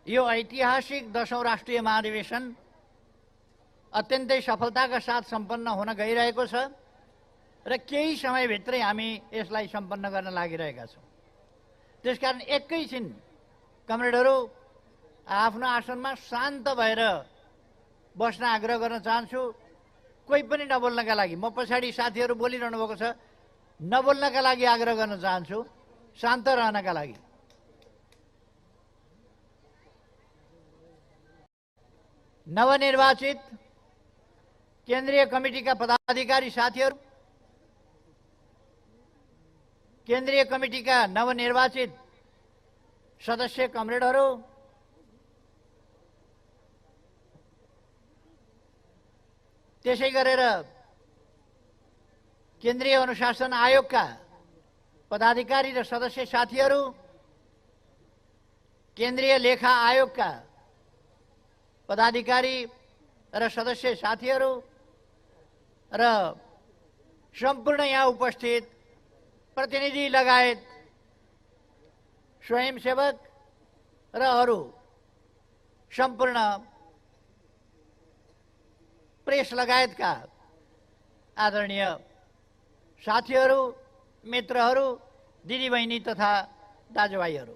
यो ऐतिहासिक 10औं राष्ट्रिय महाधिवेशन अत्यन्तै सफलताका साथ सम्पन्न हुन गइरहेको छ र केही समयभित्रै हामी यसलाई सम्पन्न गर्न लागिरहेका छौँ। त्यसकारण एकैछिन कमरेडहरू आफ्नो आसनमा शान्त भएर बस्न आग्रह गर्न चाहन्छु। कोही पनि नबोल्नका लागि, म पछाडि साथीहरू बोलिरहनु भएको छ, नबोल्नका लागि आग्रह गर्न चाहन्छु, शान्त रहनका लागि। नवनिर्वाचित केन्द्रीय कमिटीका पदाधिकारी साथीहरू, केन्द्रीय कमिटीका नवनिर्वाचित सदस्य कमरेडहरू, त्यसै गरेर केन्द्रीय अनुशासन आयोगका पदाधिकारी र सदस्य साथीहरू, केन्द्रीय लेखा आयोगका पदाधिकारी र सदस्य साथीहरू र सम्पूर्ण यहाँ उपस्थित प्रतिनिधि लगायत स्वयंसेवक र अरू सम्पूर्ण प्रेस लगायतका आदरणीय साथीहरू, मित्रहरू, दिदीबहिनी तथा दाजुभाइहरू,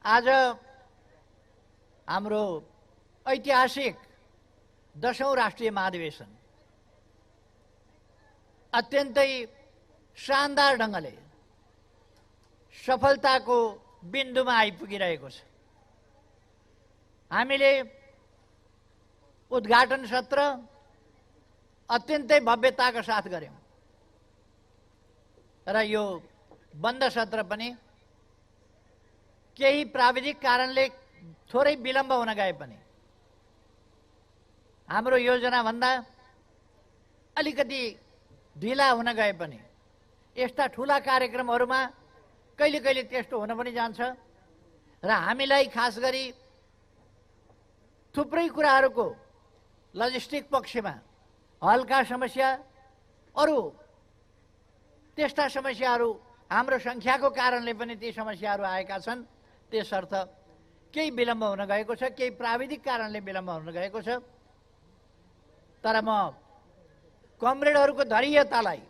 आज हाम्रो ऐतिहासिक 10औं राष्ट्रिय महाधिवेशन अत्यन्तै शानदार ढङ्गले सफलताको बिन्दुमा आइपुगिरहेको छ। हामीले उद्घाटन सत्र अत्यन्तै भव्यताका साथ गर्यौं र यो बन्द सत्र पनि केही प्राविधिक कारणले थोरै विलम्ब हुन गए पनि हाम्रो योजनाभन्दा अलिकति ढिला हुन गए पनि यस्ता ठूला कार्यक्रमहरूमा कहिले कहिले त्यस्तो हुन पनि जान्छ र हामीलाई खास गरी थुप्रै कुराहरूको लजिस्टिक पक्षमा हल्का समस्या, अरू त्यस्ता समस्याहरू हाम्रो सङ्ख्याको कारणले पनि ती समस्याहरू आएका छन्। त्यसर्थ केही विलम्ब हुन गएको छ, केही प्राविधिक कारणले विलम्ब हुन गएको छ। तर म कमरेडहरूको धैर्यतालाई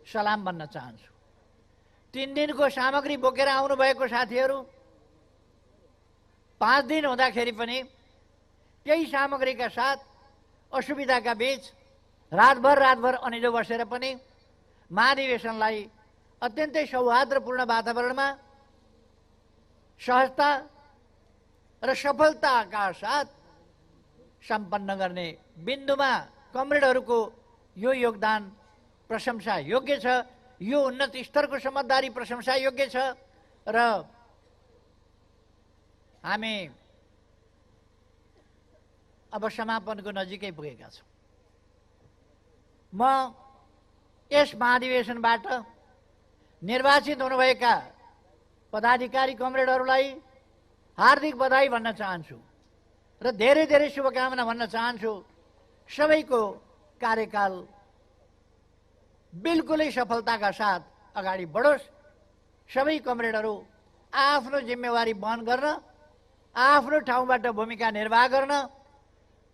सलाम भन्न चाहन्छु। 3 दिनको सामग्री बोकेर आउनुभएको साथीहरू 5 दिन हुँदाखेरि पनि केही सामग्रीका साथ असुविधाका बीच रातभर अनिदो बसेर पनि महाधिवेशनलाई अत्यन्तै सौहार्दपूर्ण वातावरणमा सहजता र सफलताका साथ सम्पन्न गर्ने बिन्दुमा कमरेडहरूको यो योगदान प्रशंसा योग्य छ। यो उन्नत स्तरको समझदारी प्रशंसा योग्य छ र हामी अब समापनको नजिकै पुगेका छौँ। म यस महाधिवेशनबाट निर्वाचित हुनुभएका पदाधिकारी कमरेडहरूलाई हार्दिक बधाई भन्न चाहन्छु र धेरै धेरै शुभकामना भन्न चाहन्छु। सबैको कार्यकाल बिल्कुलै सफलताका साथ अगाडि बढोस्। सबै कमरेडहरू आफ्नो जिम्मेवारी वहन गर्न, आफ्नो ठाउँबाट भूमिका निर्वाह गर्न,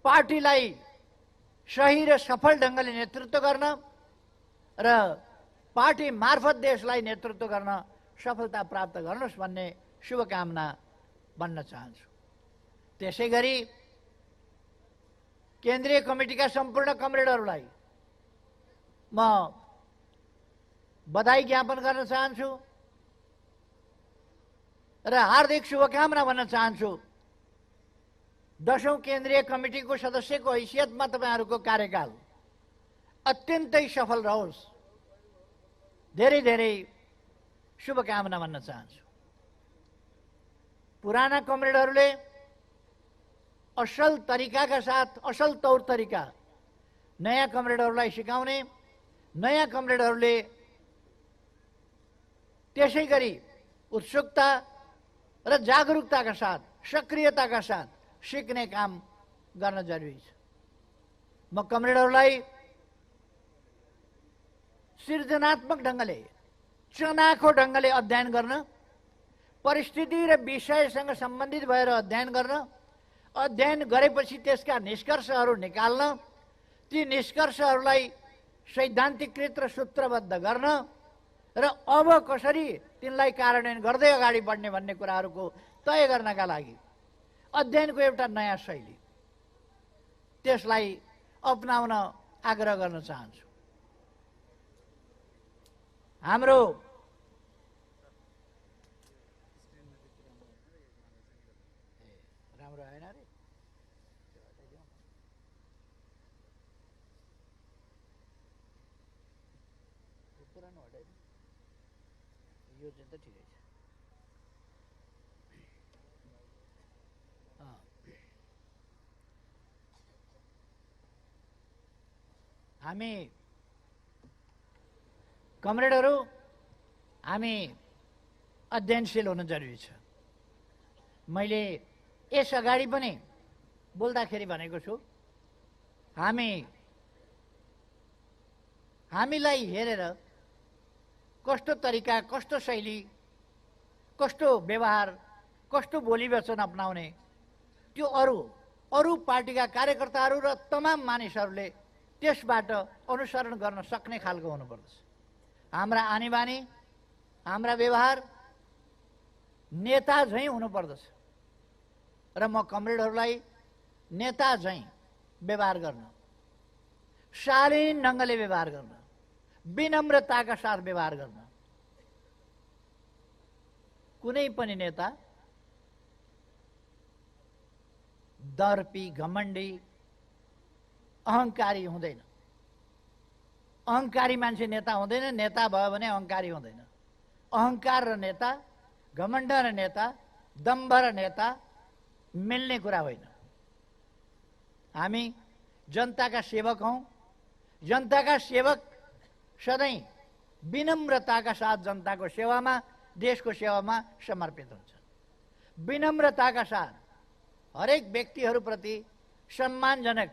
पार्टीलाई सही र सफल ढङ्गले नेतृत्व गर्न र पार्टी मार्फत देशलाई नेतृत्व गर्न सफलता प्राप्त गर्नुहोस् भन्ने शुभकामना भन्न चाहन्छु। त्यसै गरी केन्द्रीय कमिटीका सम्पूर्ण कमरेडहरूलाई म बधाई ज्ञापन गर्न चाहन्छु र हार्दिक शुभकामना भन्न चाहन्छु। 10औं केन्द्रीय कमिटीको सदस्यको हैसियतमा तपाईहरूको कार्यकाल अत्यन्तै सफल रहोस्। धेरै धेरै शुभकामना भन्न चाहन्छु। पुराना कमरेडहरूले असल तरिकाका साथ, असल तौर तरिका नयाँ कमरेडहरूलाई सिकाउने, नयाँ कमरेडहरूले त्यसै गरी उत्सुकता र जागरुकताका साथ, सक्रियताका साथ सिक्ने काम गर्न जरुरी छ। म कमरेडहरूलाई सृजनात्मक ढङ्गले चनाखो ढङ्गले अध्ययन गर्न, परिस्थिति र विषयसँग सम्बन्धित भएर अध्ययन गर्न, अध्ययन गरेपछि त्यसका निष्कर्षहरू निकाल्न, ती निष्कर्षहरूलाई सैद्धान्तिकृत र सूत्रबद्ध गर्न र अब कसरी तिनलाई कार्यान्वयन गर्दै अगाडि बढ्ने भन्ने कुराहरूको तय गर्नका लागि अध्ययनको एउटा नयाँ शैली, त्यसलाई अपनाउन आग्रह गर्न चाहन्छु। हाम्रो राम्रो आएन रे, पुरानो हटाइ, यो चाहिँ त ठिकै छ। हामी कमरेडहरू, हामी अध्ययनशील हुन जरुरी छ। मैले यस अगाडि पनि बोल्दाखेरि भनेको छु, हामीलाई हेरेर कस्तो तरिका, कस्तो शैली, कस्तो व्यवहार, कस्तो बोली वचन अपनाउने, त्यो अरू पार्टीका कार्यकर्ताहरू र तमाम मानिसहरूले त्यसबाट अनुसरण गर्न सक्ने खालको हुनुपर्दछ। हाम्रा आनीबानी, हाम्रा व्यवहार नेता झैँ हुनुपर्दछ र म कमरेडहरूलाई नेता झैँ व्यवहार गर्न, शालीन ढङ्गले व्यवहार गर्न, विनम्रताका साथ व्यवहार गर्न। कुनै पनि नेता दर्पी, घमण्डी, अहङ्कारी हुँदैन। अहङ्कारी मान्छे नेता हुँदैन, नेता भयो भने अहङ्कारी हुँदैन। अहङ्कार र नेता, घमण्ड र नेता, दम्भ र नेता मिल्ने कुरा होइन। हामी जनताका सेवक हौँ। जनताका सेवक सधैँ विनम्रताका साथ जनताको सेवामा, देशको सेवामा समर्पित हुन्छन्। विनम्रताका साथ हरेक व्यक्तिहरूप्रति सम्मानजनक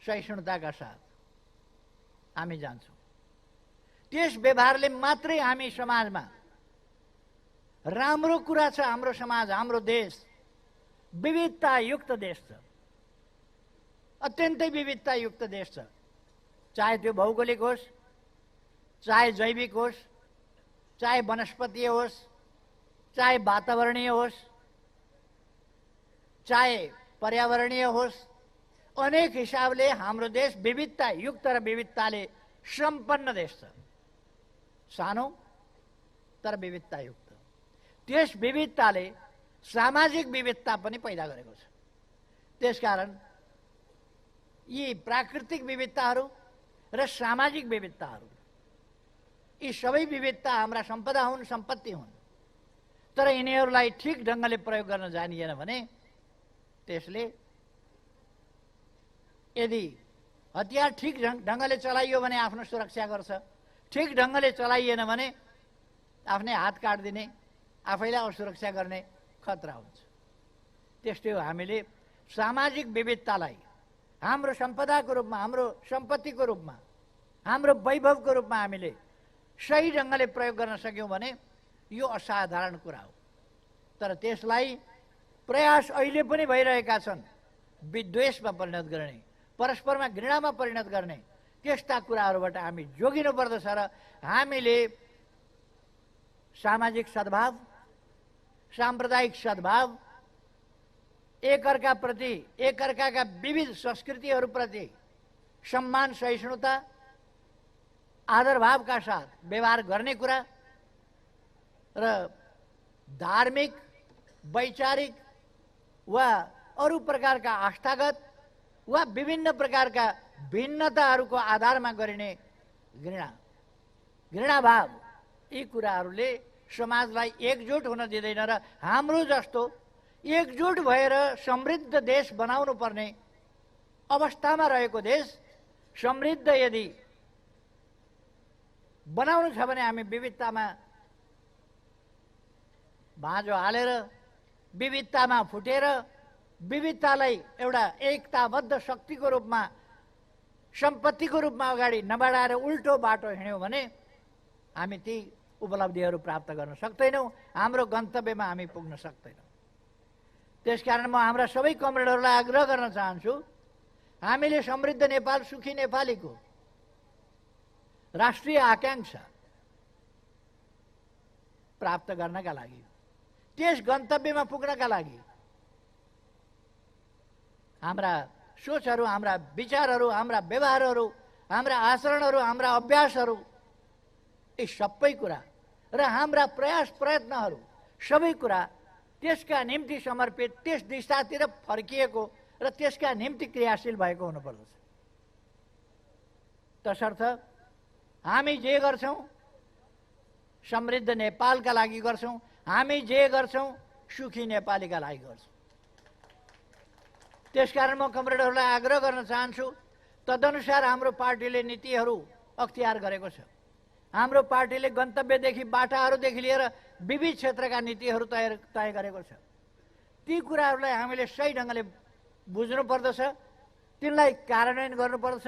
सहिष्णुताका साथ हामी जान्छौँ। त्यस व्यवहारले मात्रै हामी समाजमा राम्रो कुरा छ। हाम्रो समाज, हाम्रो देश विविधतायुक्त देश छ, अत्यन्तै विविधतायुक्त देश छ। चाहे त्यो भौगोलिक होस्, चाहे जैविक होस्, चाहे वनस्पतीय होस्, चाहे वातावरणीय होस्, चाहे पर्यावरणीय होस्, अनेक हिसाबले हाम्रो देश विविधतायुक्त र विविधताले सम्पन्न देश छ। सानो तर विविधतायुक्त। त्यस विविधताले सामाजिक विविधता पनि पैदा गरेको छ। त्यसकारण यी प्राकृतिक विविधताहरू र सामाजिक विविधताहरू, यी सबै विविधता हाम्रा सम्पदा हुन्, सम्पत्ति हुन्। तर यिनीहरूलाई ठिक ढङ्गले प्रयोग गर्न जानिएन भने त्यसले, यदि हतियार ठिक ढङ्गले चलाइयो भने आफ्नो सुरक्षा गर्छ, ठिक ढङ्गले चलाइएन भने आफ्नै हात काटिदिने, आफैलाई असुरक्षा गर्ने खतरा हुन्छ। त्यस्तै हो, हामीले सामाजिक विविधतालाई हाम्रो सम्पदाको रूपमा, हाम्रो सम्पत्तिको रूपमा, हाम्रो वैभवको रूपमा हामीले सही ढङ्गले प्रयोग गर्न सक्यौँ भने यो असाधारण कुरा हो। तर त्यसलाई प्रयास अहिले पनि भइरहेका छन् विद्वेषमा परिणत गर्ने, परस्परमा घृणामा परिणत गर्ने। त्यस्ता कुराहरूबाट हामी जोगिनुपर्दछ र हामीले सामाजिक सद्भाव, साम्प्रदायिक सद्भाव, एकअर्काप्रति, एकअर्काका विविध संस्कृतिहरूप्रति सम्मान, सहिष्णुता, आदरभावका साथ व्यवहार गर्ने कुरा र धार्मिक, वैचारिक वा अरू प्रकारका आस्थागत वा विभिन्न प्रकारका भिन्नताहरूको आधारमा गरिने घृणाभाव, यी कुराहरूले समाजलाई एकजुट हुन दिँदैन र हाम्रो जस्तो एकजुट भएर समृद्ध देश बनाउनु पर्ने अवस्थामा रहेको देश समृद्ध यदि बनाउनु छ भने हामी विविधतामा भाँजो हालेर, विविधतामा फुटेर, विविधतालाई एउटा एकताबद्ध शक्तिको रूपमा सम्पत्तिको रूपमा अगाडि नबढाएर उल्टो बाटो हिँड्यौँ भने हामी ती उपलब्धिहरू प्राप्त गर्न सक्दैनौँ, हाम्रो गन्तव्यमा हामी पुग्न सक्दैनौँ। त्यसकारण म हाम्रा सबै कमरेडहरूलाई आग्रह गर्न चाहन्छु, हामीले समृद्ध नेपाल, सुखी नेपालीको राष्ट्रिय आकांक्षा प्राप्त गर्नका लागि, त्यस गन्तव्यमा पुग्नका लागि हाम्रा सोचहरू, हाम्रा विचारहरू, हाम्रा व्यवहारहरू, हाम्रा आचरणहरू, हाम्रा अभ्यासहरू, यी सबै कुरा र हाम्रा प्रयास प्रयत्नहरू सबै कुरा त्यसका निम्ति समर्पित, त्यस दिशातिर फर्किएको र त्यसका निम्ति क्रियाशील भएको हुनुपर्दछ। तसर्थ हामी जे गर्छौँ समृद्ध नेपालका लागि गर्छौँ, हामी जे गर्छौँ सुखी नेपालीका लागि गर्छौँ। त्यसकारण म कमरेडहरूलाई आग्रह गर्न चाहन्छु, तदनुसार हाम्रो पार्टीले नीतिहरू अख्तियार गरेको छ। हाम्रो पार्टीले गन्तव्यदेखि, बाटाहरूदेखि लिएर विविध क्षेत्रका नीतिहरू तय गरेको छ। ती कुराहरूलाई हामीले सही ढङ्गले बुझ्नु पर्दछ, तिनलाई कार्यान्वयन गर्नुपर्दछ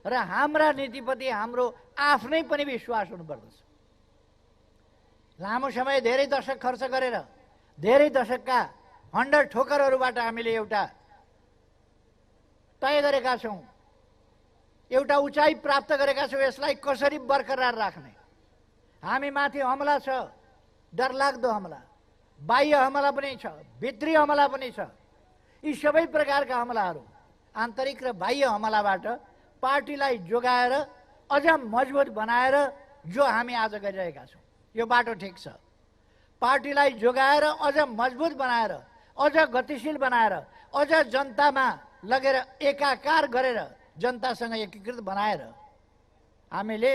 र हाम्रा नीतिप्रति हाम्रो आफ्नै पनि विश्वास हुनुपर्दछ। लामो समय, धेरै दशक खर्च गरेर, धेरै दशकका हन्डर ठोकरहरूबाट हामीले एउटा तय गरेका छौँ, एउटा उचाइ प्राप्त गरेका छौँ। यसलाई कसरी बरकरार राख्ने? हामी माथि हमला छ, डरलाग्दो हमला, बाह्य हमला पनि छ, भित्री हमला पनि छ। यी सबै प्रकारका हमलाहरू, आन्तरिक र बाह्य हमलाबाट पार्टीलाई जोगाएर अझ मजबुत बनाएर जो हामी आज गरिरहेका छौँ, यो बाटो ठिक छ। पार्टीलाई जोगाएर अझ मजबुत बनाएर, अझ गतिशील बनाएर, अझ जनतामा लगेर एकाकार गरेर, जनतासँग एकीकृत बनाएर हामीले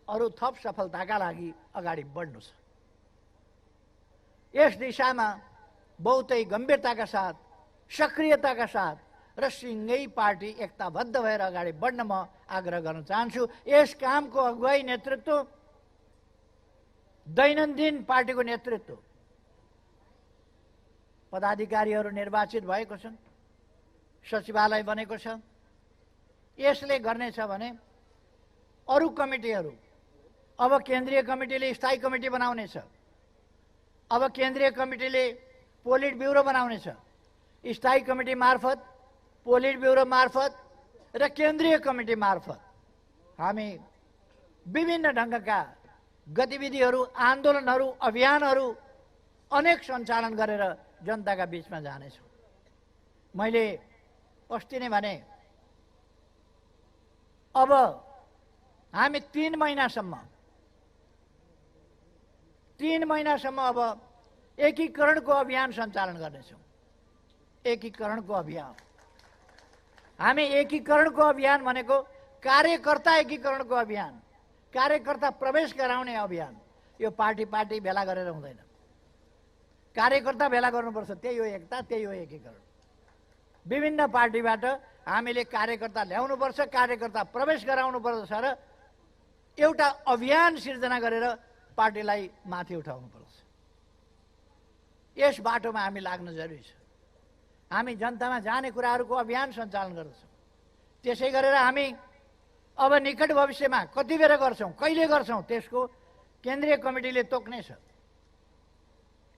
अरू थप सफलताका लागि अगाडि बढ्नु छ। यस दिशामा बहुतै गम्भीरताका साथ, सक्रियताका साथ र सिँगै पार्टी एकताबद्ध भएर अगाडि बढ्न म आग्रह गर्न चाहन्छु। यस कामको अगुवाई, नेतृत्व, दैनन्दिन पार्टीको नेतृत्व, पदाधिकारीहरू निर्वाचित भएको छन्, सचिवालय बनेको छ। यसले गर्नेछ भने अरू कमिटीहरू, अब केन्द्रीय कमिटीले स्थायी कमिटी बनाउनेछ, अब केन्द्रीय कमिटीले पोलिट ब्युरो बनाउनेछ। स्थायी कमिटी मार्फत, पोलिट ब्युरो मार्फत र केन्द्रीय कमिटी मार्फत हामी विभिन्न ढङ्गका गतिविधिहरू, आन्दोलनहरू, अभियानहरू अनेक सञ्चालन गरेर जनताका बिचमा जानेछौँ। मैले अस्ति नै भने, अब हामी 3 महिनासम्म अब एकीकरणको अभियान सञ्चालन गर्नेछौँ। एकीकरणको अभियान, हामी एकीकरणको अभियान भनेको कार्यकर्ता एकीकरणको अभियान, कार्यकर्ता प्रवेश गराउने अभियान। यो पार्टी भेला गरेर हुँदैन, कार्यकर्ता भेला गर्नुपर्छ। त्यही हो एकता, त्यही हो एकीकरण। विभिन्न पार्टीबाट हामीले कार्यकर्ता ल्याउनुपर्छ, कार्यकर्ता प्रवेश गराउनुपर्छ र एउटा अभियान सिर्जना गरेर पार्टीलाई माथि उठाउनुपर्छ। यस बाटोमा हामी लाग्न जरुरी छ। हामी जनतामा जाने कुराहरूको अभियान सञ्चालन गर्छौँ। त्यसै गरेर हामी अब निकट भविष्यमा कति बेर गर्छौँ, कहिले गर्छौँ, त्यसको केन्द्रीय कमिटीले तोक्नेछ।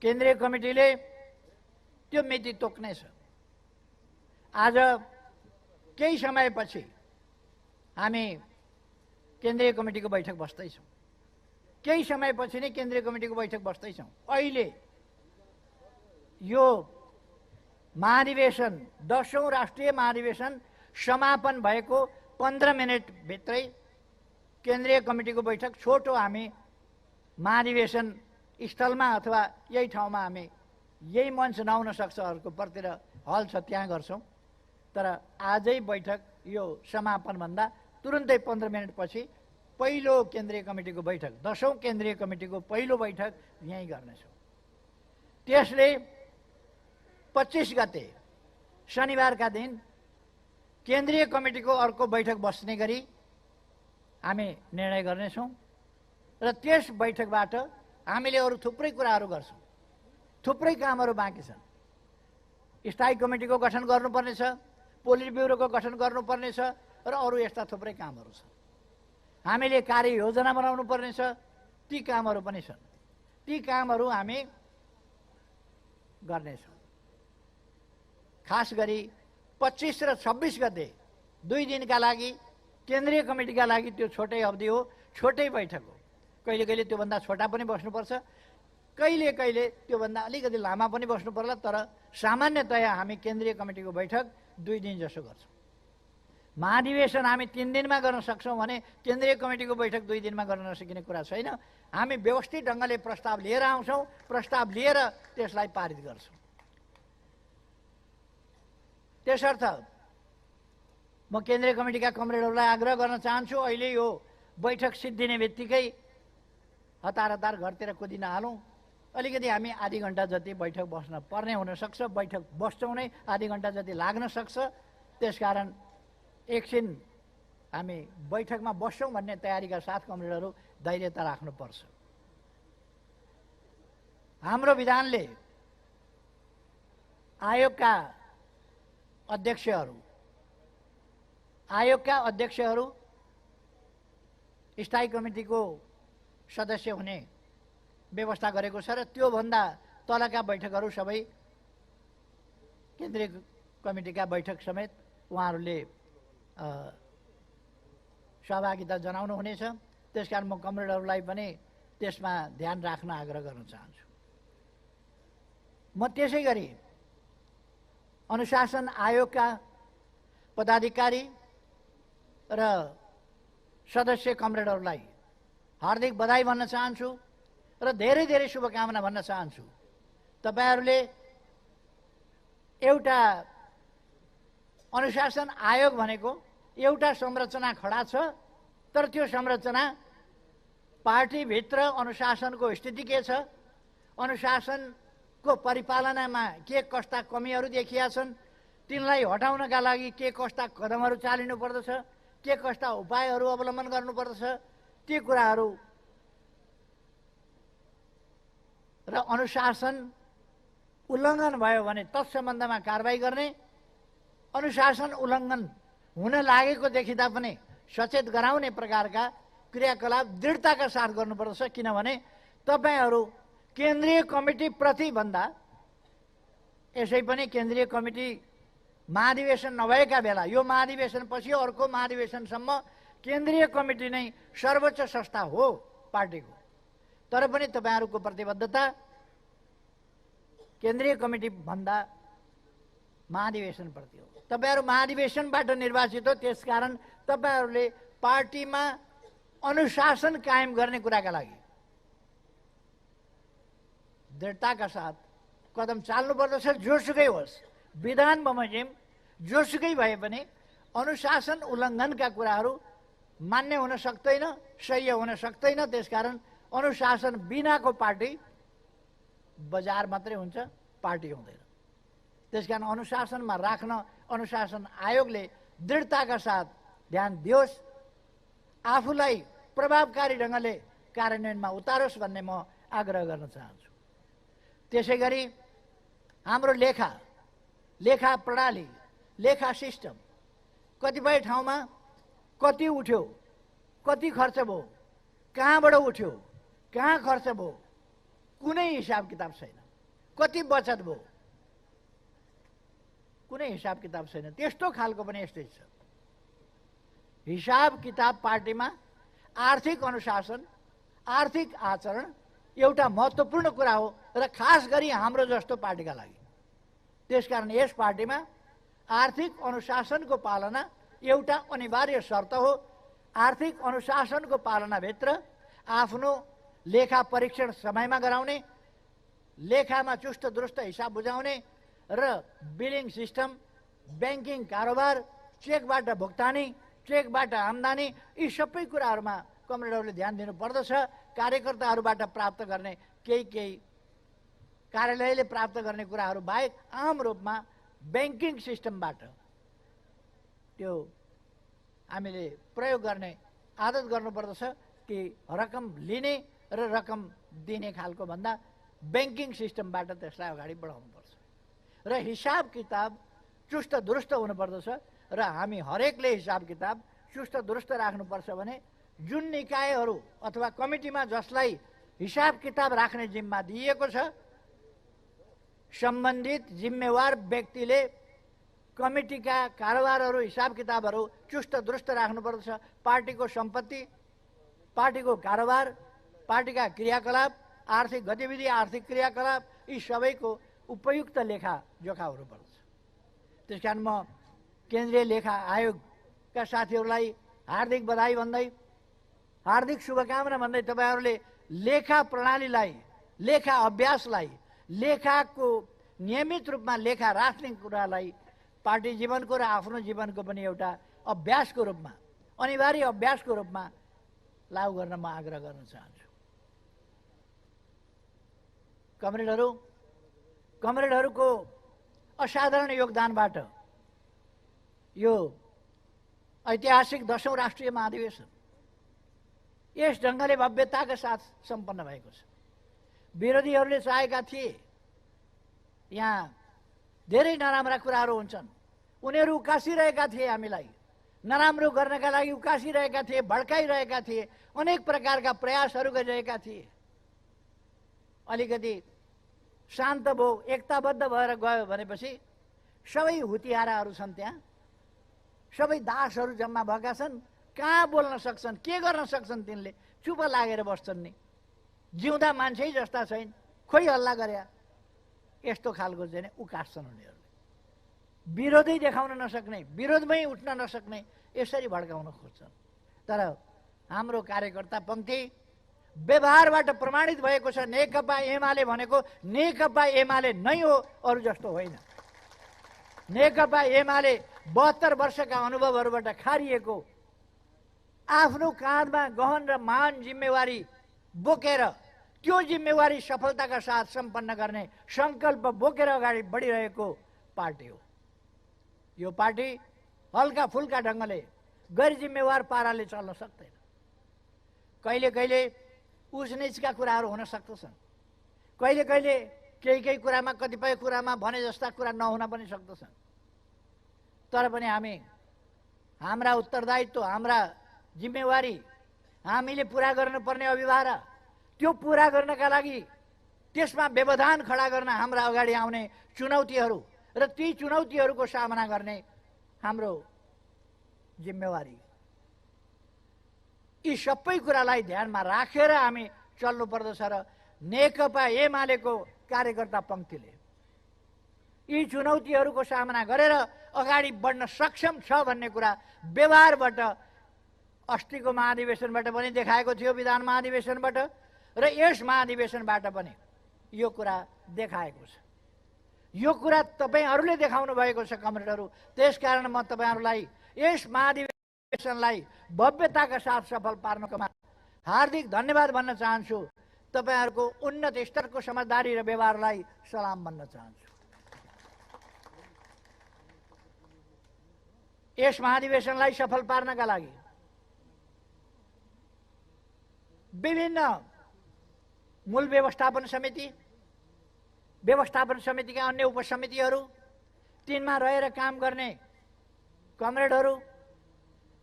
केन्द्रीय कमिटीले त्यो मिति तोक्नेछ। आज केही समयपछि हामी केन्द्रीय कमिटीको बैठक बस्दैछौँ। केही समयपछि नै केन्द्रीय कमिटीको बैठक बस्दैछौँ। अहिले यो महाधिवेशन, 10औं राष्ट्रिय महाधिवेशन समापन भएको 15 मिनट भित्रै केन्द्रीय कमिटीको बैठक छोटो हामी महाधिवेशन स्थलमा अथवा यही ठाउँमा, हामी यही मञ्च नहुन सक्छ, अर्कोपट्टितिर हल छ, त्यहाँ गर्छौँ। तर आजै बैठक यो समापनभन्दा तुरुन्तै 15 मिनटपछि पहिलो केन्द्रीय कमिटीको बैठक, 10औं केन्द्रीय कमिटीको पहिलो बैठक यहीँ गर्नेछौँ। त्यसले 25 गते शनिबारका दिन केन्द्रीय कमिटीको अर्को बैठक बस्ने गरी हामी निर्णय गर्नेछौँ र त्यस बैठकबाट हामीले अरू थुप्रै कुराहरू गर्छौँ। थुप्रै कामहरू बाँकी छन्। स्थायी कमिटीको गठन गर्नुपर्नेछ, पोलिट ब्युरोको गठन गर्नुपर्ने छ र अरू यस्ता थुप्रै कामहरू छन्। हामीले कार्ययोजना बनाउनु पर्ने छ, ती कामहरू पनि छन्। ती कामहरू हामी गर्नेछौँ। खास गरी 25 र 26 गते 2 दिनका लागि केन्द्रीय कमिटीका लागि त्यो छोटै अवधि हो, छोटै बैठक हो। कहिले कहिले त्योभन्दा छोटा पनि बस्नुपर्छ, कहिले कहिले त्योभन्दा अलिकति लामा पनि बस्नु पर्ला, तर सामान्यतया हामी केन्द्रीय कमिटीको बैठक 2 दिन जसो गर्छौँ। महाधिवेशन हामी 3 दिनमा गर्न सक्छौँ भने केन्द्रीय कमिटीको बैठक 2 दिनमा गर्न नसकिने कुरा छैन। हामी व्यवस्थित ढङ्गले प्रस्ताव लिएर आउँछौँ, प्रस्ताव लिएर त्यसलाई पारित गर्छौँ। त्यसर्थ म केन्द्रीय कमिटीका कमरेडहरूलाई आग्रह गर्न चाहन्छु, अहिले यो बैठक सिद्धिने बित्तिकै हतार हतार घरतिर कुदिन हालौँ। अलिकति हामी आधी घन्टा जति बैठक बस्न पर्ने हुनसक्छ, बैठक बस्छौँ नै, आधी घन्टा जति लाग्न सक्छ। त्यसकारण एकछिन हामी बैठकमा बस्छौँ भन्ने तयारीका साथ कमरेडहरू धैर्यता राख्नुपर्छ। हाम्रो विधानले आयोगका अध्यक्षहरू स्थायी कमिटीको सदस्य हुने व्यवस्था गरेको छ र त्योभन्दा तलका बैठकहरू सबै केन्द्रीय कमिटीका बैठक समेत उहाँहरूले सहभागिता जनाउनु हुनेछ। त्यसकारण म कमरेडहरूलाई पनि त्यसमा ध्यान राख्न आग्रह गर्न चाहन्छु। म त्यसै गरी अनुशासन आयोगका पदाधिकारी र सदस्य कमरेडहरूलाई हार्दिक बधाई भन्न चाहन्छु र धेरै धेरै शुभकामना भन्न चाहन्छु। तपाईहरूले एउटा अनुशासन आयोग भनेको एउटा संरचना खडा छ, तर त्यो संरचना पार्टीभित्र अनुशासनको स्थिति के छ, अनुशासनको परिपालनामा के कस्ता कमीहरू देखिया छन्, तिनलाई हटाउनका लागि के कस्ता कदमहरू चालिनु पर्दछ, के कस्ता उपायहरू अवलम्बन गर्नुपर्दछ, ती कुराहरू र अनुशासन उल्लङ्घन भयो भने तत्सम्बन्धमा कारबाही गर्ने, अनुशासन उल्लङ्घन हुन लागेको देखिँदा पनि सचेत गराउने प्रकारका क्रियाकलाप दृढताका साथ गर्नुपर्दछ। किनभने तपाईहरू केन्द्रीय कमिटी प्रति भन्दा यसै पनि केन्द्रीय कमिटी महाधिवेशन नभएका बेला, यो महाधिवेशन पछि अर्को महाधिवेशनसम्म केन्द्रीय कमिटी नै सर्वोच्च संस्था हो पार्टीको, तर पनि तपाईहरूको प्रतिबद्धता केन्द्रीय कमिटी भन्दा महाधिवेशनप्रति हो। तपाईहरू महाधिवेशनबाट निर्वाचित हो, त्यसकारण तपाईहरूले पार्टीमा अनुशासन कायम गर्ने कुराका लागि दृढताका साथ कदम चाल्नुपर्दछ। जोसुकै होस्, विधान बमोजिम जोसुकै भए पनि अनुशासन उल्लङ्घनका कुराहरू मान्य हुन सक्दैन, सह्य हुन सक्दैन। त्यसकारण अनुशासन बिनाको पार्टी बजार मात्रै हुन्छ, पार्टी हुँदैन। त्यसकारण अनुशासनमा राख्न अनुशासन आयोगले दृढताका साथ ध्यान दियोस्, आफूलाई प्रभावकारी ढङ्गले कार्यान्वयनमा उतारोस् भन्ने म आग्रह गर्न चाहन्छु। त्यसै गरी हाम्रो लेखा प्रणाली, लेखा सिस्टम कतिपय ठाउँमा कति उठ्यो, कति खर्च भयो, कहाँबाट उठ्यो, कहाँ खर्च भयो, कुनै हिसाब किताब छैन। कति बचत भयो, कुनै हिसाब किताब छैन। त्यस्तो खालको पनि यस्तै छ। हिसाब किताब पार्टीमा आर्थिक अनुशासन, आर्थिक आचरण एउटा महत्त्वपूर्ण कुरा हो र खास गरी हाम्रो जस्तो पार्टीका लागि। त्यसकारण यस पार्टीमा आर्थिक अनुशासनको पालना एउटा अनिवार्य शर्त हो। आर्थिक अनुशासनको पालनाभित्र आफ्नो लेखा परीक्षण समयमा गराउने, लेखामा चुस्त दुरुस्त हिसाब बुझाउने र बिलिङ सिस्टम, ब्याङ्किङ कारोबार, चेकबाट भुक्तानी, चेकबाट आम्दानी, यी सबै कुराहरूमा कमरेडहरूले ध्यान दिनुपर्दछ। कार्यकर्ताहरूबाट प्राप्त गर्ने केही कार्यालयले प्राप्त गर्ने कुराहरू बाहेक आम रूपमा ब्याङ्किङ सिस्टमबाट त्यो हामीले प्रयोग गर्ने आदत गर्नुपर्दछ कि रकम लिने र रकम दिने खालको भन्दा ब्याङ्किङ सिस्टमबाट त्यसलाई अगाडि बढाउनुपर्छ। र हिसाब किताब चुस्त दुरुस्त हुनुपर्दछ र हामी हरेकले हिसाब किताब चुस्त दुरुस्त राख्नुपर्छ भने जुन निकायहरू अथवा कमिटीमा जसलाई हिसाब किताब राख्ने जिम्मा दिइएको छ सम्बन्धित जिम्मेवार व्यक्तिले कमिटीका कारोबारहरू हिसाब किताबहरू चुस्त दुरुस्त राख्नुपर्दछ। पार्टीको सम्पत्ति, पार्टीको कारोबार, पार्टीका क्रियाकलाप, आर्थिक गतिविधि, आर्थिक क्रियाकलाप यी सबैको उपयुक्त लेखा जोखा हुनुपर्छ। त्यसकारण म केन्द्रीय लेखा आयोगका साथीहरूलाई हार्दिक बधाई भन्दै, हार्दिक शुभकामना भन्दै तपाईँहरूले लेखा प्रणालीलाई, लेखा अभ्यासलाई, लेखाको नियमित रूपमा लेखा राख्ने कुरालाई पार्टी जीवनको र आफ्नो जीवनको पनि एउटा अभ्यासको रूपमा, अनिवार्य अभ्यासको रूपमा लागू गर्न म आग्रह गर्न चाहन्छु। कमरेडहरूको असाधारण योगदानबाट यो ऐतिहासिक 10औं राष्ट्रिय महाधिवेशन यस ढङ्गले भव्यताका साथ सम्पन्न भएको छ। विरोधीहरूले चाहेका थिए यहाँ धेरै नराम्रा कुराहरू हुन्छन्, उनीहरू उकासिरहेका थिए, हामीलाई नराम्रो गर्नका लागि उकासिरहेका थिए, भड्काइरहेका थिए, अनेक प्रकारका प्रयासहरू गरिरहेका थिए। अलिकति शान्त भयो, एकताबद्ध भएर गयो भनेपछि सबै हुतियाराहरू छन्, त्यहाँ सबै दासहरू जम्मा भएका छन्। कहाँ बोल्न सक्छन्, के गर्न सक्छन्, तिनले चुप लागेर बस्छन् नि, जिउँदा मान्छे जस्ता छैन, खोइ हल्ला गरे, यस्तो खालको चाहिँ उकास्छन् उनीहरूले। विरोधै देखाउन नसक्ने, विरोधमै उठ्न नसक्ने यसरी भड्काउन खोज्छन्। तर हाम्रो कार्यकर्ता पङ्क्ति व्यवहारबाट प्रमाणित भएको छ। नेकपा एमाले भनेको नेकपा एमाले नै हो, अरू जस्तो होइन। नेकपा एमाले 72 वर्षका अनुभवहरूबाट खारिएको आफ्नो काँधमा गहन र महान जिम्मेवारी बोकेर त्यो जिम्मेवारी सफलताका साथ सम्पन्न गर्ने सङ्कल्प बोकेर अगाडि बढिरहेको पार्टी हो। यो पार्टी हल्का फुल्का ढङ्गले गैर जिम्मेवार पाराले चल्न सक्दैन। कहिले कहिले उचनिचका कुराहरू हुन सक्दछन्, कहिले कहिले केही कुरामा, कतिपय कुरामा भने जस्ता कुरा नहुन पनि सक्दछन्। तर पनि हामी हाम्रा उत्तरदायित्व, हाम्रा जिम्मेवारी, हामीले पुरा गर्नुपर्ने अभिभारा, त्यो पुरा गर्नका लागि त्यसमा व्यवधान खडा गर्न हाम्रा अगाडि आउने चुनौतीहरू र ती चुनौतीहरूको सामना गर्ने हाम्रो जिम्मेवारी, यी सबै कुरालाई ध्यानमा राखेर हामी चल्नु पर्दछ। र नेकपा एमालेको कार्यकर्ता पङ्क्तिले यी चुनौतीहरूको सामना गरेर अगाडि बढ्न सक्षम छ भन्ने कुरा व्यवहारबाट अस्तिको महाधिवेशनबाट पनि देखाएको थियो, विधान महाधिवेशनबाट, र यस महाधिवेशनबाट पनि यो कुरा देखाएको छ। यो कुरा तपाईहरूले देखाउनु भएको छ कमरेडहरू। त्यसकारण म तपाईहरूलाई यस महाधिवेशनलाई भव्यताका साथ सफल पार्नुकोमा हार्दिक धन्यवाद भन्न चाहन्छु। तपाईहरूको उन्नत स्तरको समझदारी र व्यवहारलाई सलाम भन्न चाहन्छु। यस महाधिवेशनलाई सफल पार्नका लागि विभिन्न मूल व्यवस्थापन समिति, व्यवस्थापन समितिका अन्य उपसमितिहरू, तिनमा रहेर काम गर्ने कमरेडहरू,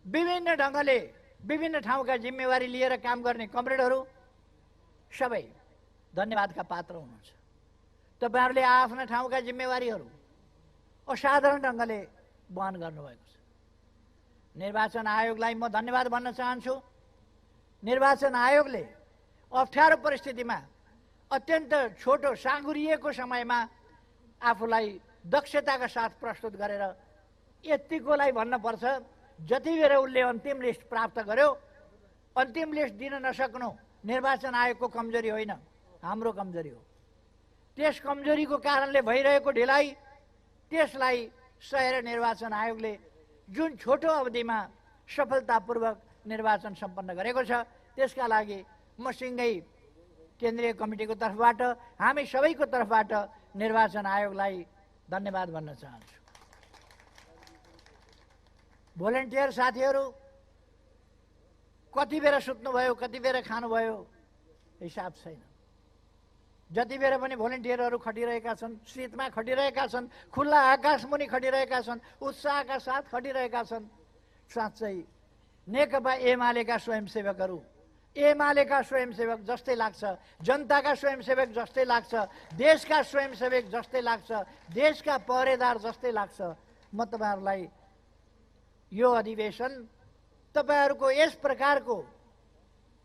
विभिन्न ढङ्गले विभिन्न ठाउँका जिम्मेवारी लिएर काम गर्ने कमरेडहरू सबै धन्यवादका पात्र हुनुहुन्छ। तपाईहरूले आफ्ना ठाउँका जिम्मेवारीहरू असाधारण ढङ्गले वहन गर्नुभएको छ। निर्वाचन आयोगलाई म धन्यवाद भन्न चाहन्छु। निर्वाचन आयोगले अप्ठ्यारो परिस्थितिमा अत्यन्त छोटो साँगुरिएको समयमा आफूलाई दक्षताका साथ प्रस्तुत गरेर यतिकोलाई भन्नुपर्छ, जति बेर उसले अन्तिम लिस्ट प्राप्त गर्यो, अन्तिम लिस्ट दिन नसक्नु निर्वाचन आयोगको कमजोरी होइन, हाम्रो कमजोरी हो। त्यस कमजोरीको कारणले भइरहेको ढिलाइ, त्यसलाई सहेर निर्वाचन आयोगले जुन छोटो अवधिमा सफलतापूर्वक निर्वाचन सम्पन्न गरेको छ, त्यसका लागि म सँगै केन्द्रीय कमिटीको तर्फबाट, हामी सबैको तर्फबाट निर्वाचन आयोगलाई धन्यवाद भन्न चाहन्छु। भोलिन्टियर साथीहरू कति बेर सुत्नुभयो, कति बेर खानुभयो हिसाब छैन। जति बेर पनि भोलिन्टियरहरू खटिरहेका छन्, शीतमा खटिरहेका छन्, खुल्ला आकाशमुनि खटिरहेका छन्, उत्साहका साथ खटिरहेका छन्। साँच्चै नेकपा एमालेका स्वयंसेवकहरू, एमालेका स्वयंसेवक जस्तै लाग्छ, जनताका स्वयंसेवक जस्तै लाग्छ, देशका स्वयंसेवक जस्तै लाग्छ, देशका पहरेदार जस्तै लाग्छ। म तपाईँहरूलाई यो अधिवेशन तपाईँहरूको यस प्रकारको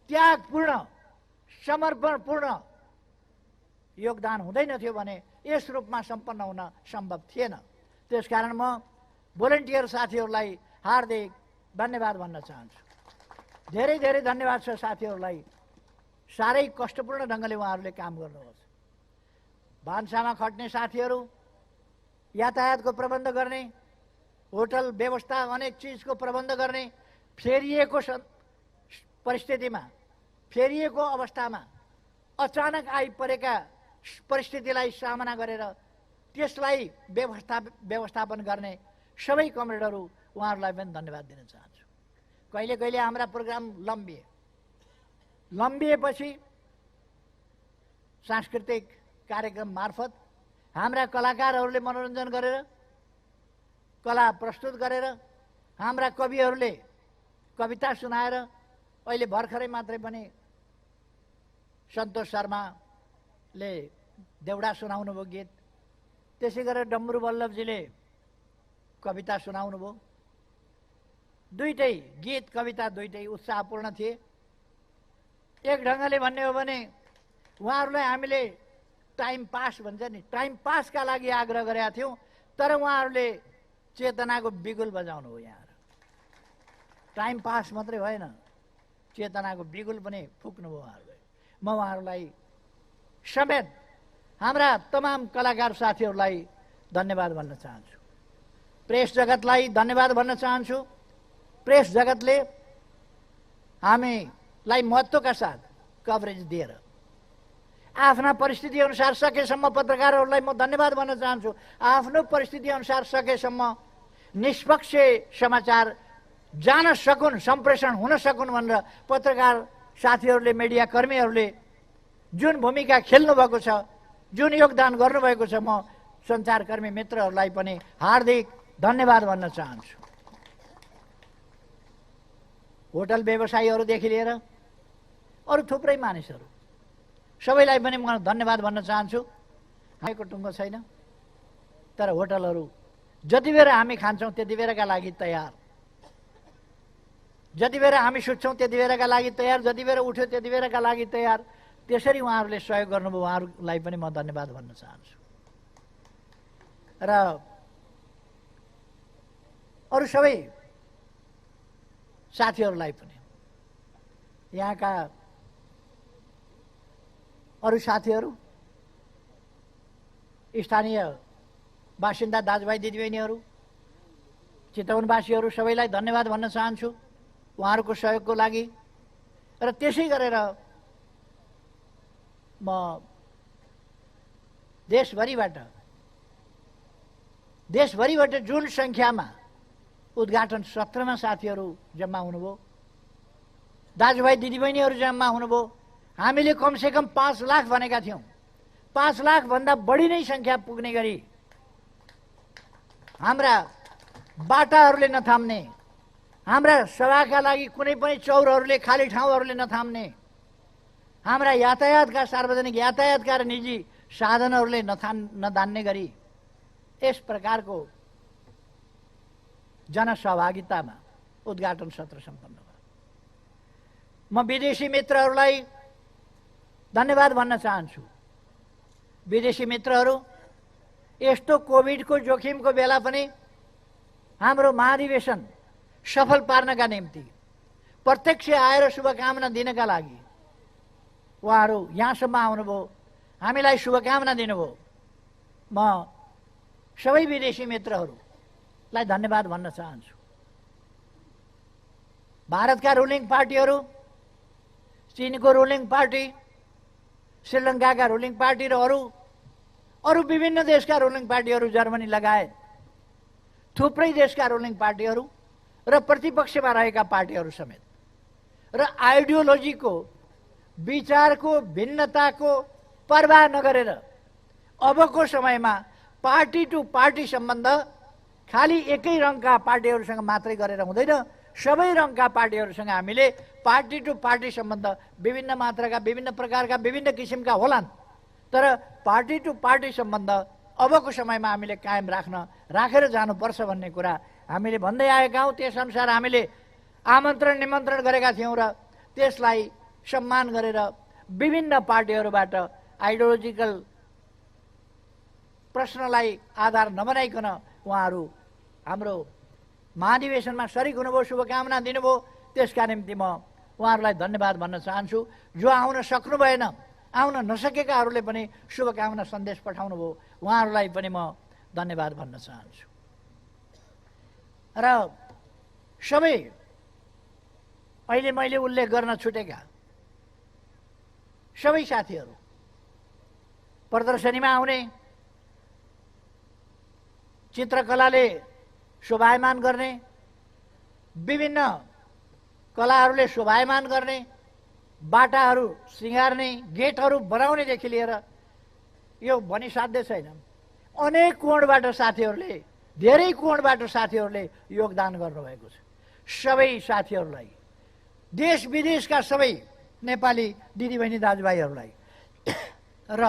त्यागपूर्ण, समर्पणपूर्ण योगदान हुँदैन थियो भने यस रूपमा सम्पन्न हुन सम्भव थिएन। त्यसकारण म भोलिन्टियर साथीहरूलाई हार्दिक धन्यवाद भन्न चाहन्छु। धेरै धेरै धन्यवाद छ साथीहरूलाई। साह्रै कष्टपूर्ण ढङ्गले उहाँहरूले काम गर्नुहोस्। भान्सामा खट्ने साथीहरू, यातायातको प्रबन्ध गर्ने, होटल व्यवस्था, अनेक चिजको प्रबन्ध गर्ने, फेरिएको परिस्थितिमा, फेरिएको अवस्थामा अचानक आइपरेका परिस्थितिलाई सामना गरेर त्यसलाई व्यवस्थापन गर्ने सबै कमरेडहरू, उहाँहरूलाई पनि धन्यवाद दिन चाहन्छु। कहिले कहिले हाम्रा प्रोग्राम लम्बिएपछि सांस्कृतिक कार्यक्रम मार्फत हाम्रा कलाकारहरूले मनोरञ्जन गरेर, कला प्रस्तुत गरेर, हाम्रा कविहरूले कविता सुनाएर, अहिले भर्खरै मात्रै पनि सन्तोष शर्माले देउडा सुनाउनु भयो गीत, त्यसै गरेर डम्बरू वल्लभजीले कविता सुनाउनु भयो। दुईटै गीत कविता दुईटै उत्साहपूर्ण थिए। एक ढङ्गले भन्ने हो भने उहाँहरूलाई हामीले टाइम पास भन्छ नि, टाइम पासका लागि आग्रह गरेका थियौँ, तर उहाँहरूले चेतनाको बिगुल बजाउनु हो। यहाँ टाइम पास मात्रै भएन, चेतनाको बिगुल पनि फुक्नुभयो उहाँहरूले। म उहाँहरूलाई समेत हाम्रा तमाम कलाकार साथीहरूलाई धन्यवाद भन्न चाहन्छु। प्रेस जगतलाई धन्यवाद भन्न चाहन्छु। प्रेस जगतले हामीलाई महत्त्वका साथ कभरेज दिएर आफ्ना परिस्थिति अनुसार सकेसम्म पत्रकारहरूलाई म धन्यवाद भन्न चाहन्छु। आफ्नो परिस्थिति अनुसार सकेसम्म निष्पक्ष समाचार जान सकुन्, सम्प्रेषण हुन सकुन् भनेर पत्रकार साथीहरूले, मिडिया कर्मीहरूले जुन भूमिका खेल्नु भएको छ, जुन योगदान गर्नुभएको छ, म सञ्चारकर्मी मित्रहरूलाई पनि हार्दिक धन्यवाद भन्न चाहन्छु। होटल व्यवसायीहरूदेखि लिएर अरू थुप्रै मानिसहरू, सबैलाई पनि म धन्यवाद भन्न चाहन्छु। हामीको टुङ्गो छैन, तर होटलहरू जति बेर हामी खान्छौँ त्यति बेरका लागि तयार, जति बेर हामी सुत्छौँ त्यति बेरका लागि तयार, जति बेर उठ्यो त्यति बेरका लागि तयार। त्यसरी उहाँहरूले सहयोग गर्नुभयो, उहाँहरूलाई पनि म धन्यवाद भन्न चाहन्छु। र अरू सबै साथीहरूलाई पनि, यहाँका अरू साथीहरू, स्थानीय बासिन्दा दाजुभाइ दिदीबहिनीहरू, चितवनवासीहरू, सबैलाई धन्यवाद भन्न चाहन्छु उहाँहरूको सहयोगको लागि। र त्यसै गरेर म देशभरिबाट जुन सङ्ख्यामा उद्घाटन सत्रमा साथीहरू जम्मा हुनुभयो, दाजुभाइ दिदीबहिनीहरू जम्मा हुनुभयो, हामीले कमसेकम 5 लाख भनेका थियौँ। 5 लाखभन्दा बढी नै सङ्ख्या पुग्ने गरी हाम्रा बाटाहरूले नथाम्ने, हाम्रा सभाका लागि कुनै पनि चौरहरूले, खाली ठाउँहरूले नथाम्ने, हाम्रा यातायातका, सार्वजनिक यातायातका र निजी साधनहरूले नधान्ने गरी यस प्रकारको जनसहभागितामा उद्घाटन सत्र सम्पन्न भयो। म विदेशी मित्रहरूलाई धन्यवाद भन्न चाहन्छु। विदेशी मित्रहरू, यस्तो कोभिडको जोखिमको बेला पनि हाम्रो महाधिवेशन सफल पार्नका निम्ति प्रत्यक्ष आएर शुभकामना दिनका लागि उहाँहरू यहाँसम्म आउनुभयो, हामीलाई शुभकामना दिनुभयो। म सबै विदेशी मित्रहरूलाई धन्यवाद भन्न चाहन्छु। भारतका रुलिङ पार्टीहरू, चीनको रुलिङ पार्टी, श्रीलङ्काका रुलिङ पार्टी र अरू विभिन्न देशका रुलिङ पार्टीहरू, जर्मनी लगायत थुप्रै देशका रुलिङ पार्टीहरू र प्रतिपक्षमा रहेका पार्टीहरू समेत, र आइडियोलोजीको, विचारको भिन्नताको परवाह नगरेर अबको समयमा पार्टी टु पार्टी सम्बन्ध खालि एकै रङका पार्टीहरूसँग मात्रै गरेर हुँदैन, सबै रङका पार्टीहरूसँग हामीले पार्टी टु पार्टी सम्बन्ध विभिन्न मात्राका, विभिन्न प्रकारका, विभिन्न किसिमका होलान्, तर पार्टी टु पार्टी सम्बन्ध अबको समयमा हामीले कायम राखेर जानुपर्छ भन्ने कुरा हामीले भन्दै आएका हौँ। त्यसअनुसार हामीले आमन्त्रण निमन्त्रण गरेका थियौँ र त्यसलाई सम्मान गरेर विभिन्न पार्टीहरूबाट आइडियोलोजिकल प्रश्नलाई आधार नबनाइकन उहाँहरू हाम्रो महाधिवेशनमा सरिक हुनुभयो, शुभकामना दिनुभयो। त्यसका निम्ति म उहाँहरूलाई धन्यवाद भन्न चाहन्छु। जो आउन सक्नु भएन, आउन नसकेकाहरूले पनि शुभकामना सन्देश पठाउनु भयो, उहाँहरूलाई पनि म धन्यवाद भन्न चाहन्छु। र सबै अहिले मैले उल्लेख गर्न छुटेका सबै साथीहरू, प्रदर्शनीमा आउने, चित्रकलाले शोभायमान गर्ने, विभिन्न कलाहरूले शोभायमान गर्ने, बाटाहरू सिँगार्ने, गेटहरू बनाउनेदेखि लिएर यो भनिसाध्य छैन। अनेक कोणबाट साथीहरूले, धेरै कोणबाट साथीहरूले योगदान गर्नुभएको छ। सबै साथीहरूलाई, देश विदेशका सबै नेपाली दिदीबहिनी दाजुभाइहरूलाई र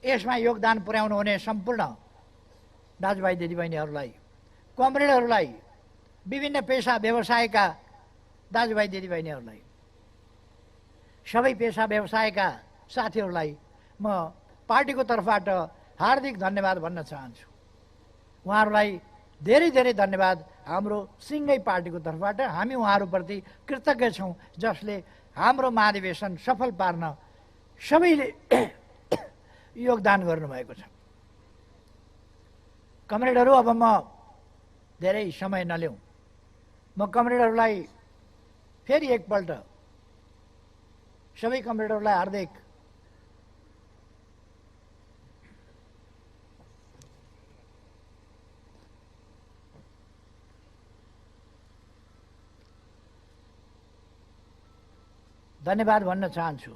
यसमा योगदान पुर्याउनु हुने सम्पूर्ण दाजुभाइ दिदीबहिनीहरूलाई, कमरेडहरूलाई, विभिन्न पेसा व्यवसायका दाजुभाइ दिदीबहिनीहरूलाई, सबै पेसा व्यवसायका साथीहरूलाई म पार्टीको तर्फबाट हार्दिक धन्यवाद भन्न चाहन्छु। उहाँहरूलाई धेरै धेरै धन्यवाद हाम्रो सिङ्गै पार्टीको तर्फबाट। हामी उहाँहरूप्रति कृतज्ञ छौँ जसले हाम्रो महाधिवेशन सफल पार्न सबैले योगदान गर्नुभएको छ। कमरेडहरू, अब म धेरै समय नल्याउँ, म कमरेडहरूलाई फेरि एकपल्ट सबै कमरेडहरूलाई हार्दिक धन्यवाद भन्न चाहन्छु।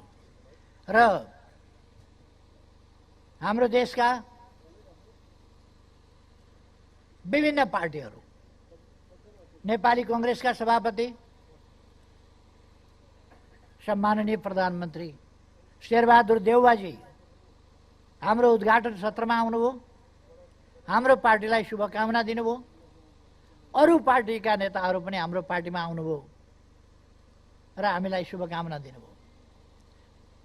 र हाम्रो देशका विभिन्न पार्टीहरू, नेपाली कांग्रेसका सभापति सम्माननीय प्रधानमन्त्री शेरबहादुर देउवाजी हाम्रो उद्घाटन सत्रमा आउनुभयो, हाम्रो पार्टीलाई शुभकामना दिनुभयो। अरू पार्टीका नेताहरू पनि हाम्रो पार्टीमा आउनुभयो र हामीलाई शुभकामना दिनुभयो।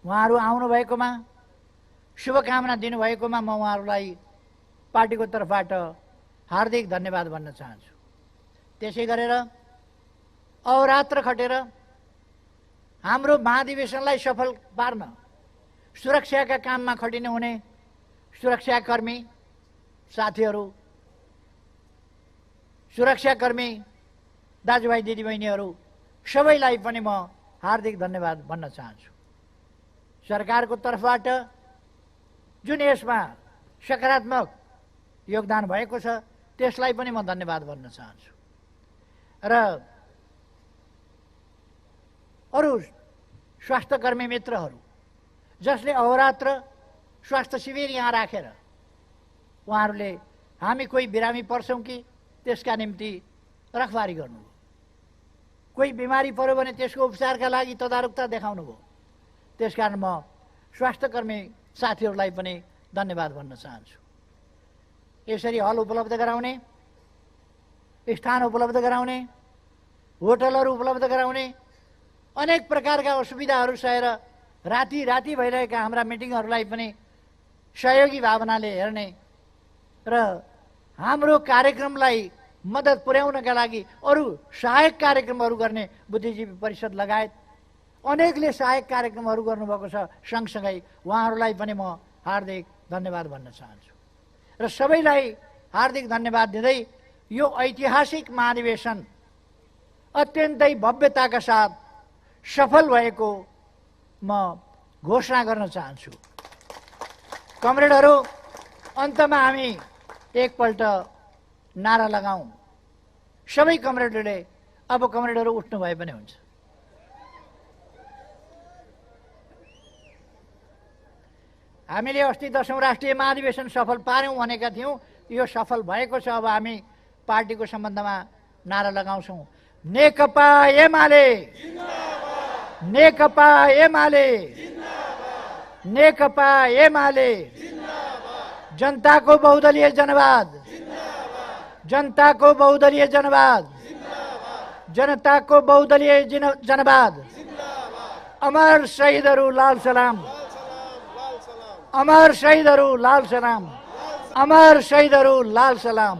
उहाँहरू आउनुभएकोमा, शुभकामना दिनुभएकोमा म उहाँहरूलाई पार्टीको तर्फबाट हार्दिक धन्यवाद भन्न चाहन्छु। त्यसै गरेर अहोरात्र खटेर हाम्रो महाधिवेशनलाई सफल पार्न सुरक्षाका काममा खटिने हुने सुरक्षाकर्मी साथीहरू, सुरक्षाकर्मी दाजुभाइ दिदीबहिनीहरू सबैलाई पनि म हार्दिक धन्यवाद भन्न चाहन्छु। सरकारको तर्फबाट जुन यसमा सकारात्मक योगदान भएको छ त्यसलाई पनि म धन्यवाद भन्न चाहन्छु। र अरू स्वास्थ्यकर्मी मित्रहरू जसले अहोरात्र स्वास्थ्य शिविर यहाँ राखेर उहाँहरूले हामी कोही बिरामी पर्छौँ कि त्यसका निम्ति रखबारी गर्नुभयो, कोही बिमारी पर्यो भने त्यसको उपचारका लागि तदारुकता देखाउनु भयो। त्यसकारण म स्वास्थ्यकर्मी साथीहरूलाई पनि धन्यवाद भन्न चाहन्छु। यसरी हल उपलब्ध गराउने, स्थान उपलब्ध गराउने, होटलहरू उपलब्ध गराउने, अनेक प्रकारका असुविधाहरू सहेर राति भइरहेका हाम्रा मिटिङहरूलाई पनि सहयोगी भावनाले हेर्ने र हाम्रो कार्यक्रमलाई मद्दत पुर्याउनका लागि अरू सहायक कार्यक्रमहरू गर्ने बुद्धिजीवी परिषद लगायत अनेकले सहायक कार्यक्रमहरू गर्नुभएको छ। सँगसँगै उहाँहरूलाई पनि म हार्दिक धन्यवाद भन्न चाहन्छु र सबैलाई हार्दिक धन्यवाद दिँदै यो ऐतिहासिक महाधिवेशन अत्यन्तै भव्यताका साथ सफल भएको म घोषणा गर्न चाहन्छु। कमरेडहरू, अन्तमा हामी एकपल्ट नारा लगाउँ। सबै कमरेडहरूले, अब कमरेडहरू उठ्नु भए पनि हुन्छ। हामीले अस्ति 10औं राष्ट्रिय महाधिवेशन सफल पार्यौं भनेका थियौं। यो सफल भएको छ। अब हामी पार्टीको सम्बन्धमा नारा लगाउँछौं, नेकपा एमाले जिन्दाबाद, नेकपा एमाले जिन्दाबाद, नेकपा एमाले जिन्दाबाद, जनताको बहुदलीय जनवाद जिन्दाबाद, जनताको बहुदलीय जनवाद जिन्दाबाद, जनताको बहुदलीय जनवाद जिन्दाबाद। अमर शहीदहरू लाल सलाम, अमर शहीदहरू लाल सलाम, अमर शहीदहरू लाल सलाम।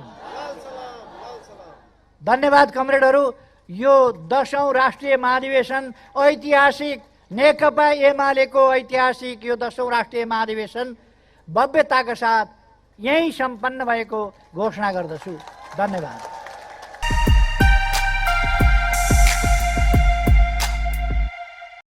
धन्यवाद कमरेडहरू। यो 10औं राष्ट्रिय महाधिवेशन ऐतिहासिक, नेकपा एमालेको ऐतिहासिक यो 10औं राष्ट्रिय महाधिवेशन भव्यताका साथ यही सम्पन्न भएको घोषणा गर्दछु। धन्यवाद।